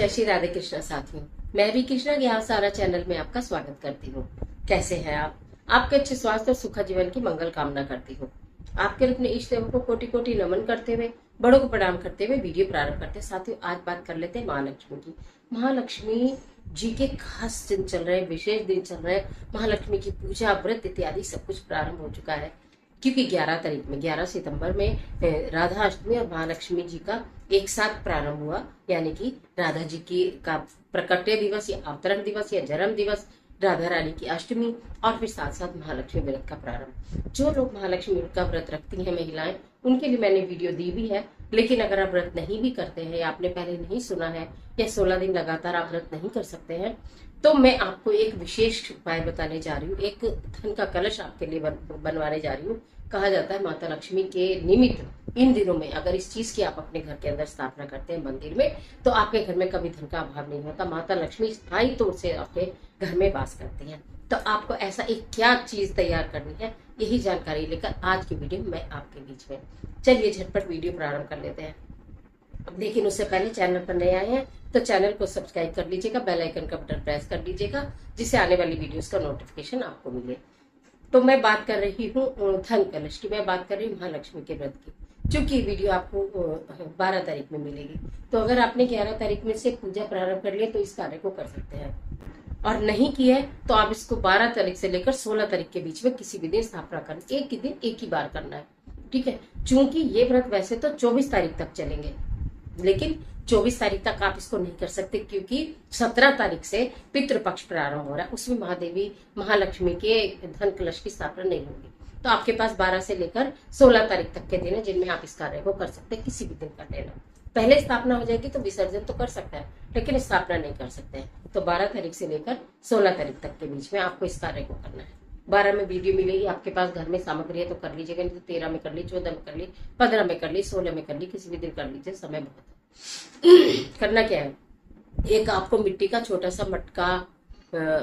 जय श्री राधे कृष्णा साथियों। मैं भी कृष्णा ज्ञान सारा चैनल में आपका स्वागत करती हूँ। कैसे हैं आप? आपके अच्छे स्वास्थ्य और सुखद जीवन की मंगल कामना करती हूँ। आपके अपने इष्ट देवों को कोटि कोटि नमन करते हुए, बड़ों को प्रणाम करते हुए वीडियो प्रारंभ करते हैं। साथियों, आज बात कर लेते हैं महालक्ष्मी की। महालक्ष्मी जी के खास दिन चल रहे हैं, विशेष दिन चल रहे हैं। महालक्ष्मी की पूजा, व्रत इत्यादि सब कुछ प्रारंभ हो चुका है, क्योंकि 11 तारीख में 11 सितंबर में राधा अष्टमी और महालक्ष्मी जी का एक साथ प्रारंभ हुआ। यानी कि राधा जी की का प्रकट्य दिवस या अवतरण दिवस या जन्म दिवस, राधा रानी की अष्टमी और फिर साथ साथ महालक्ष्मी व्रत का प्रारंभ। जो लोग महालक्ष्मी का व्रत रखती हैं महिलाएं, उनके लिए मैंने वीडियो दी भी है। लेकिन अगर आप व्रत नहीं भी करते हैं या आपने पहले नहीं सुना है या 16 दिन लगातार आप व्रत नहीं कर सकते हैं, तो मैं आपको एक विशेष उपाय बताने जा रही हूँ। एक धन का कलश आपके लिए बनवाने जा रही हूँ। कहा जाता है माता लक्ष्मी के निमित्त इन दिनों में अगर इस चीज की आप अपने घर के अंदर स्थापना करते हैं मंदिर में, तो आपके घर में कभी धन का अभाव नहीं होता। माता लक्ष्मी स्थायी तौर से आपके घर में वास करती हैं। तो आपको ऐसा एक क्या चीज तैयार करनी है, यही जानकारी लेकर आज की वीडियो में आपके बीच में। चलिए झटपट वीडियो प्रारंभ कर लेते हैं। लेकिन उससे पहले चैनल पर नए आए हैं तो चैनल को सब्सक्राइब कर लीजिएगा, बेल आइकन का बटन प्रेस कर लीजिएगा, जिससे आने वाली वीडियोस का नोटिफिकेशन आपको मिले। तो मैं बात कर रही हूँ धन कलश की, मैं बात कर रही हूँ महालक्ष्मी के व्रत की। चूंकि वीडियो आपको 12 तारीख में मिलेगी, तो अगर आपने 11 तारीख में से पूजा प्रारंभ कर लिया तो इस कार्य को कर सकते हैं, और नहीं किया है तो आप इसको 12 तारीख से लेकर 16 तारीख के बीच में किसी भी दिन स्थापना करना। एक ही दिन एक ही बार करना है, ठीक है। चूंकि ये व्रत वैसे तो 24 तारीख तक चलेंगे, लेकिन 24 तारीख तक आप इसको नहीं कर सकते, क्योंकि 17 तारीख से पितृपक्ष प्रारंभ हो रहा है। उसमें महादेवी महालक्ष्मी के धन कलश की स्थापना नहीं होगी। तो आपके पास 12 से लेकर 16 तारीख तक के दिन है जिनमें आप इस कार्य को कर सकते हैं। किसी भी दिन कर लेना। पहले स्थापना हो जाएगी तो विसर्जन तो कर सकता है, लेकिन स्थापना नहीं कर सकते हैं। तो 12 तारीख से लेकर 16 तारीख तक के बीच में आपको इस कार्य को करना है। 12 में वीडियो मिलेगी, आपके पास घर में सामग्री है तो कर लीजिएगा, नहीं तो 13 में कर ली, 14 में कर ली, 15 में कर ली, 16 में कर ली, किसी भी दिन कर लीजिए, समय बहुत है। करना क्या है, एक आपको मिट्टी का छोटा सा मटका,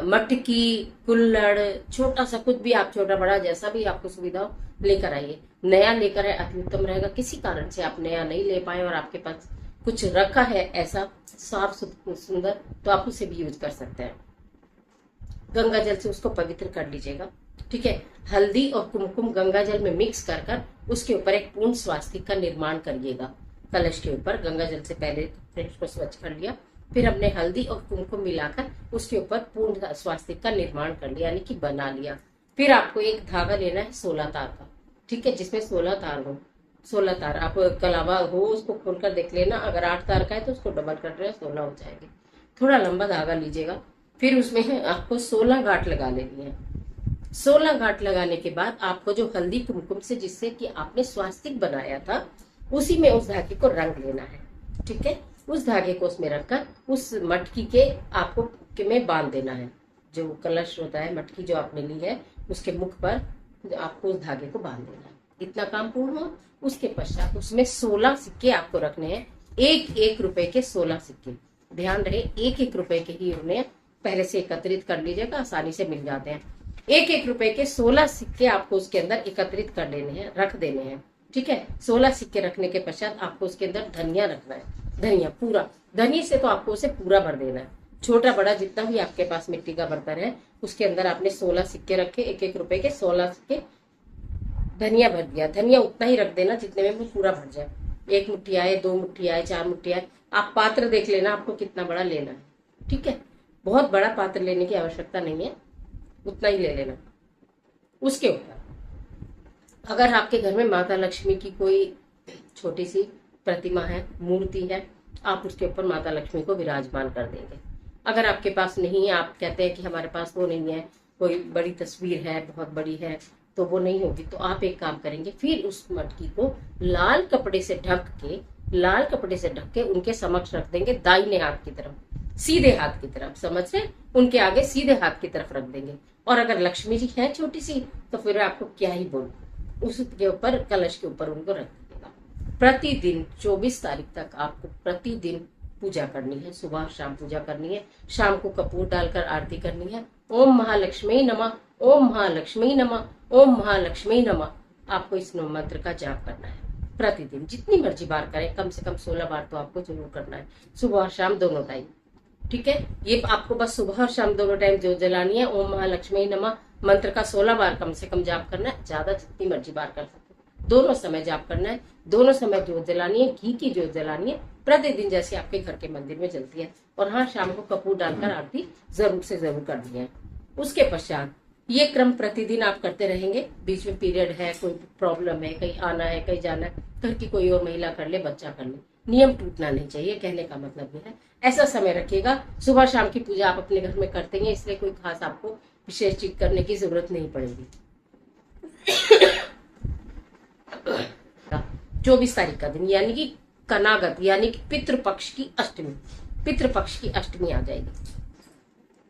मटकी, कुल्हड़, छोटा सा कुछ भी, आप छोटा बड़ा जैसा भी आपको सुविधा हो लेकर आइए। नया लेकर आए अति उत्तम रहेगा। किसी कारण से आप नया नहीं ले पाए और आपके पास कुछ रखा है ऐसा साफ सुंदर, तो आप उसे भी यूज कर सकते हैं। गंगा जल से उसको पवित्र कर लीजिएगा, ठीक है। हल्दी और कुमकुम गंगा जल में मिक्स कर कर उसके ऊपर एक पूर्ण स्वास्तिक का निर्माण करिएगा। कलश के ऊपर गंगा जल से पहले उसको स्वच्छ कर लिया, फिर हमने हल्दी और कुमकुम मिलाकर उसके ऊपर पूर्ण स्वास्तिक का निर्माण कर लिया, यानी कि बना लिया। फिर आपको एक धागा लेना है 16 तार का, ठीक है, जिसमें 16 तार हो। 16 तार आप कलावा हो उसको खोलकर देख लेना। अगर 8 तार का है तो उसको डबल कर देना, 16 हो जाएगी। थोड़ा लंबा धागा लीजिएगा, फिर उसमें आपको 16 गांठ लगा लेनी है। 16 गांठ लगाने के बाद आपको जो हल्दी कुमकुम से जिससे कि आपने स्वास्तिक बनाया था, उसी में उस धागे को रंग लेना है, ठीक है। उस धागे को उसमें रखकर उस मटकी के आपको में बांध देना है। जो कलश होता है, मटकी जो आपने ली है, उसके मुख पर आपको उस धागे को बांध देना है। इतना काम पूर्ण हो, उसके पश्चात उसमें 16 सिक्के आपको रखने हैं। 1-1 रुपए के 16 सिक्के। ध्यान रहे 1-1 रुपए के ही उन्हें पहले से एकत्रित कर लीजिएगा, आसानी से मिल जाते हैं। 1-1 रुपए के 16 सिक्के आपको उसके अंदर एकत्रित कर लेने हैं, रख देने हैं, ठीक है। 16 सिक्के रखने के पश्चात आपको उसके अंदर धनिया रखना है। धनिया पूरा, धनिया से तो आपको उसे पूरा भर देना है। छोटा बड़ा जितना भी आपके पास मिट्टी का बर्तन है, उसके अंदर आपने 16 सिक्के रखे, 1-1 रुपए के 16 सिक्के धनिया भर दिया। धनिया उतना ही रख देना जितने में वो पूरा भर जाए। 1 मुट्ठी आए, 2 मुट्ठी आए, 4 मुट्ठी आए, आप पात्र देख लेना आपको कितना बड़ा लेना है, ठीक है। बहुत बड़ा पात्र लेने की आवश्यकता नहीं है, उतना ही ले लेना। उसके ऊपर अगर आपके घर में माता लक्ष्मी की कोई छोटी सी प्रतिमा है, मूर्ति है, आप उसके ऊपर माता लक्ष्मी को विराजमान कर देंगे। अगर आपके पास नहीं है, आप कहते हैं कि हमारे पास वो नहीं है, कोई बड़ी तस्वीर है, बहुत बड़ी है, तो वो नहीं होगी, तो आप एक काम करेंगे, फिर उस मटकी को लाल कपड़े से ढक के उनके समक्ष रख देंगे, दाहिने हाथ की तरफ, सीधे हाथ की तरफ, समझ रहे, उनके आगे सीधे हाथ की तरफ रख देंगे। और अगर लक्ष्मी जी है छोटी सी, तो फिर आपको क्या ही बोलूं, उसके ऊपर, कलश के ऊपर उनको रख दीजिएगा। प्रतिदिन 24 तारीख तक आपको प्रतिदिन पूजा करनी है, सुबह शाम पूजा करनी है। शाम को कपूर डालकर आरती करनी है। ओम महालक्ष्मी नमः, ओम महालक्ष्मी नमः, ओम महालक्ष्मी नमः। आपको इस मंत्र का जाप करना है। प्रतिदिन जितनी मर्जी बार करें, कम से कम 16 बार तो आपको जरूर करना है, सुबह और शाम दोनों टाइम। ठीक है, ये आपको बस सुबह और शाम दोनों टाइम ज्योत जलानी है। ओम महालक्ष्मी नमः मंत्र का 16 बार कम से कम जाप करना है, ज्यादा जितनी मर्जी बार कर सकते हो। दोनों समय जाप करना है, दोनों समय ज्योत जलानी है, घी की ज्योत जलानी है प्रतिदिन, जैसे आपके घर के मंदिर में जलती है। और हाँ, शाम को कपूर डालकर आरती जरूर से जरूर करनी है। उसके पश्चात ये क्रम प्रतिदिन आप करते रहेंगे। बीच में पीरियड है, कोई प्रॉब्लम है, कहीं आना है, कहीं जाना है, घर की कोई और महिला कर ले, बच्चा कर ले, नियम टूटना नहीं चाहिए। कहने का मतलब ये है, ऐसा समय रखिएगा। सुबह शाम की पूजा आप अपने घर में करते हैं, इसलिए कोई खास आपको विशेष चीज करने की जरूरत नहीं पड़ेगी। 24 तारीख का दिन यानी कि कनागत यानी कि पितृपक्ष की अष्टमी, पितृपक्ष की अष्टमी आ जाएगी।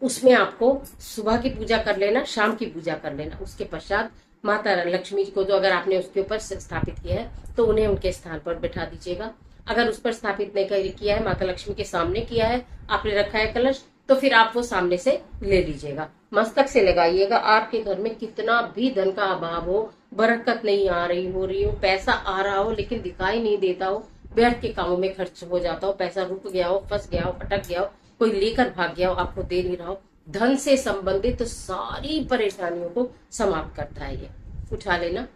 उसमें आपको सुबह की पूजा कर लेना, शाम की पूजा कर लेना। उसके पश्चात माता लक्ष्मी को जो अगर आपने उसके ऊपर स्थापित किया है तो उन्हें उनके स्थान पर बैठा दीजिएगा। अगर उस पर स्थापित नहीं किया है, माता लक्ष्मी के सामने किया है, आपने रखा है कलश, तो फिर आप वो सामने से ले लीजिएगा, मस्तक से लगाइएगा। आपके घर में कितना भी धन का अभाव हो, बरकत नहीं आ रही हो रही हो, पैसा आ रहा हो लेकिन दिखाई नहीं देता हो, व्यर्थ के कामों में खर्च हो जाता हो, पैसा रुक गया हो, फंस गया हो, अटक गया हो, कोई लेकर भाग गया हो, आपको दे नहीं रहा हो, धन से संबंधित तो सारी परेशानियों को समाप्त करता है ये। उठा लेना।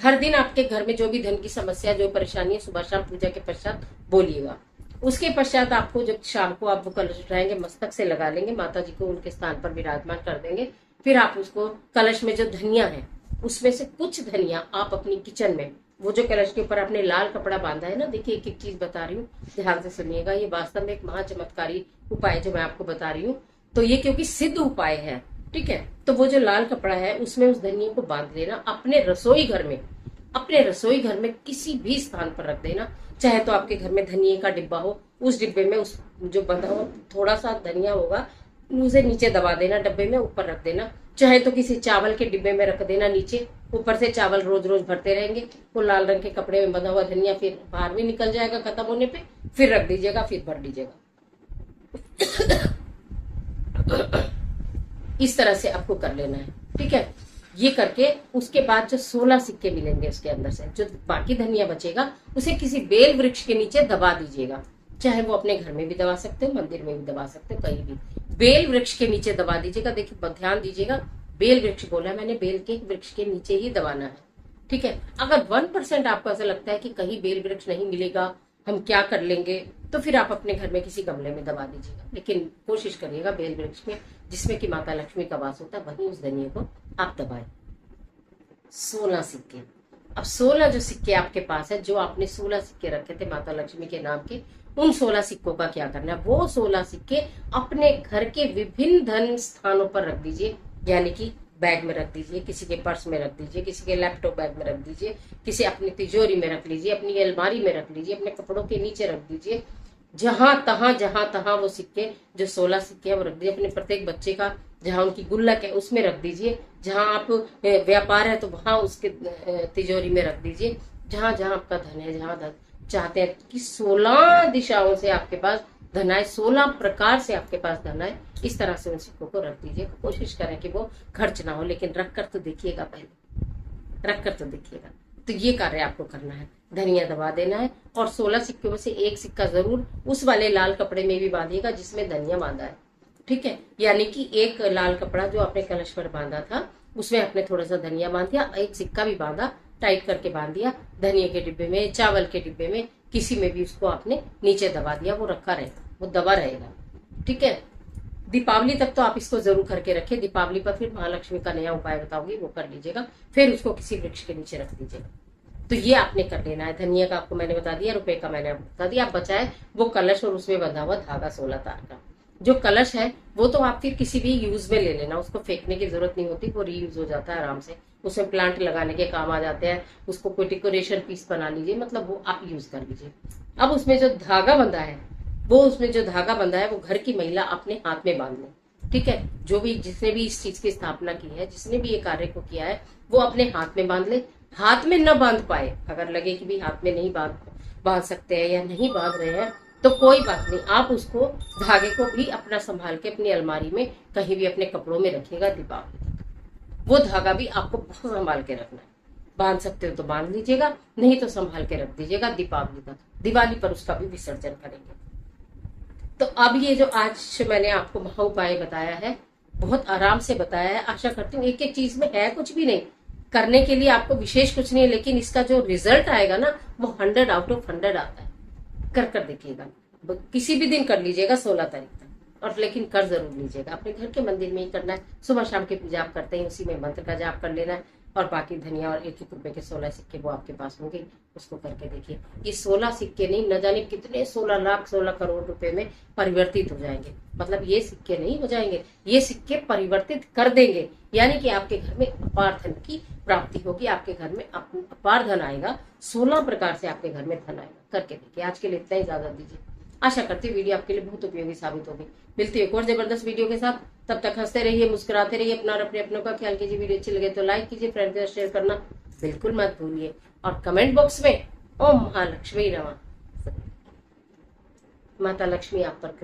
हर दिन आपके घर में जो भी धन की समस्या, जो परेशानी है, सुबह शाम पूजा के पश्चात बोलिएगा। उसके पश्चात आपको जब शाम को आप वो कलश उठाएंगे, मस्तक से लगा लेंगे, माता जी को उनके स्थान पर विराजमान कर देंगे। फिर आप उसको कलश में जो धनिया है उसमें से कुछ धनिया आप अपनी किचन में, वो जो कलश के ऊपर आपने लाल कपड़ा बांधा है ना, देखिए एक एक चीज बता रही हूँ, ध्यान से सुनिएगा। ये वास्तव में एक महाचमत्कारी उपाय जो मैं आपको बता रही हूँ, तो ये क्योंकि सिद्ध उपाय है, ठीक है। तो वो जो लाल कपड़ा है उसमें उस धनिया को बांध लेना, अपने रसोई घर में, अपने रसोई घर में किसी भी स्थान पर रख देना। चाहे तो आपके घर में धनिया का डिब्बा हो, उस डिब्बे में उस जो बंधा हो थोड़ा सा धनिया होगा, उसे नीचे दबा देना, डब्बे में ऊपर रख देना। चाहे तो किसी चावल के डिब्बे में रख देना नीचे, ऊपर से चावल रोज रोज भरते रहेंगे। वो लाल रंग के कपड़े में बंधा हुआ धनिया फिर बाहर भी निकल जाएगा खत्म होने पे, फिर रख दीजिएगा, फिर भर लीजिएगा। इस तरह से आपको कर लेना है, ठीक है। ये करके उसके बाद जो 16 सिक्के मिलेंगे उसके अंदर से, जो बाकी धनिया बचेगा उसे किसी बेल वृक्ष के नीचे दबा दीजिएगा। चाहे वो अपने घर में भी दबा सकते हो, मंदिर में भी दबा सकते हो, कहीं भी बेल वृक्ष के नीचे दबा दीजिएगा। देखिए ध्यान दीजिएगा, बेल वृक्ष बोला है मैंने, बेल के वृक्ष के नीचे ही दबाना है, ठीक है। अगर 1% आपको ऐसा लगता है कि कहीं बेल वृक्ष नहीं मिलेगा, हम क्या कर लेंगे, तो फिर आप अपने घर में किसी गमले में दबा दीजिएगा। लेकिन कोशिश करिएगा बेल वृक्ष में, जिसमें कि माता लक्ष्मी का वास होता है, वहीं उस धनिया को आप दबाएं। 16 सिक्के। अब 16 जो सिक्के आपके पास है, जो आपने 16 सिक्के रखे थे माता लक्ष्मी के नाम के, उन 16 सिक्कों का क्या करना है, वो 16 सिक्के अपने घर के विभिन्न धन स्थानों पर रख दीजिए। यानी कि बैग में रख दीजिए, किसी के पर्स में रख दीजिए, किसी के लैपटॉप बैग में रख दीजिए, किसी अपनी तिजोरी में रख लीजिए, अपनी अलमारी में रख लीजिए, अपने कपड़ों के नीचे रख दीजिए। जहां तहां वो सिक्के, जो 16 सिक्के है वो रख दीजिए। अपने प्रत्येक बच्चे का जहां उनकी गुल्लक है उसमें रख दीजिए। जहां आप व्यापार है तो वहां उसके तिजोरी में रख दीजिए। जहां जहां आपका धन है, जहां धन चाहते हैं कि 16 दिशाओं से आपके पास धन आए, 16 प्रकार से आपके पास धन आए, इस तरह से उन सिक्कों को रख दीजिए। कोशिश करें कि वो खर्च ना हो, लेकिन रख कर तो देखिएगा, पहले रख कर तो देखिएगा। तो ये कार्य आपको करना है, धनिया दबा देना है। और 16 सिक्कों में से एक सिक्का जरूर उस वाले लाल कपड़े में भी बांधिएगा जिसमें धनिया बांधा है, ठीक है। यानी कि एक लाल कपड़ा जो आपने कलश पर बांधा था उसमें आपने थोड़ा सा धनिया बांध दिया, एक सिक्का भी बांधा, टाइट करके बांध दिया। धनिया के डिब्बे में, चावल के डिब्बे में, किसी में भी उसको आपने नीचे दबा दिया, वो रखा रहेगा, वो दबा रहेगा, ठीक है। दीपावली तक तो आप इसको जरूर करके रखें। दीपावली पर फिर महालक्ष्मी का नया उपाय बताऊंगी, वो कर लीजिएगा। फिर उसको किसी वृक्ष के नीचे रख दीजिएगा। तो ये आपने कर लेना है। धनिया का आपको मैंने बता दिया, रुपए का मैंने आपको बता दिया। आप बचाए वो कलश और उसमें बंधा हुआ धागा 16 तार का। जो कलश है वो तो आप फिर किसी भी यूज में ले लेना, उसको फेंकने की जरूरत नहीं होती, वो रीयूज हो जाता है आराम से। उसमें प्लांट लगाने के काम आ जाते हैं, उसको कोई डेकोरेशन पीस बना लीजिए, मतलब वो आप यूज कर लीजिए। अब उसमें जो धागा बंधा है, वो घर की महिला अपने हाथ में बांध ले, ठीक है। जो भी जिसने भी इस चीज की स्थापना की है, जिसने भी ये कार्य को किया है, वो अपने हाथ में बांध ले। हाथ में न बांध पाए, अगर लगे कि भी हाथ में नहीं बांध सकते हैं या नहीं बांध रहे हैं, तो कोई बात नहीं, आप उसको धागे को भी अपना संभाल के अपनी अलमारी में कहीं भी अपने कपड़ों में रखिएगा। दीपावली तक वो धागा भी आपको बहुत संभाल के रखना है, बांध सकते हो तो बांध लीजिएगा, नहीं तो संभाल के रख दीजिएगा दीपावली तक। दिवाली पर उसका भी विसर्जन करेंगे। तो अब ये जो आज मैंने आपको महा उपाय बताया है, बहुत आराम से बताया है। आशा करती हूँ एक एक चीज में है कुछ भी नहीं, करने के लिए आपको विशेष कुछ नहीं है, लेकिन इसका जो रिजल्ट आएगा ना वो 100 आउट ऑफ 100 आता है। कर देखिएगा, किसी भी दिन कर लीजिएगा 16 तारीख तक, और लेकिन कर जरूर लीजिएगा। अपने घर के मंदिर में ही करना है, सुबह शाम की पूजा आप करते हैं उसी में मंत्र का जाप कर लेना है, और बाकी धनिया और 1-1 रुपए के 16 सिक्के वो आपके पास होंगे, उसको करके देखिए। ये 16 सिक्के नहीं, न जाने कितने 16 लाख 16 करोड़ रुपए में परिवर्तित हो जाएंगे। मतलब ये सिक्के नहीं हो जाएंगे, ये सिक्के परिवर्तित कर देंगे, यानी कि आपके घर में अपार धन की प्राप्ति होगी, आपके घर में अपार धन आएगा। 16 प्रकार से आपके घर में धन आएगा। करके देखिए। आज के लिए इतना ही, इजाजत दीजिए। आशा करती हूँ वीडियो आपके लिए बहुत उपयोगी साबित होगी। मिलती है एक और जबरदस्त वीडियो के साथ, तब तक हंसते रहिए, मुस्कुराते रहिए, अपना और अपने अपनों का ख्याल कीजिए। वीडियो अच्छी लगे तो लाइक कीजिए, फ्रेंड के साथ शेयर करना बिल्कुल मत भूलिए, और कमेंट बॉक्स में ओम महालक्ष्मी नमः, माता लक्ष्मी आप पर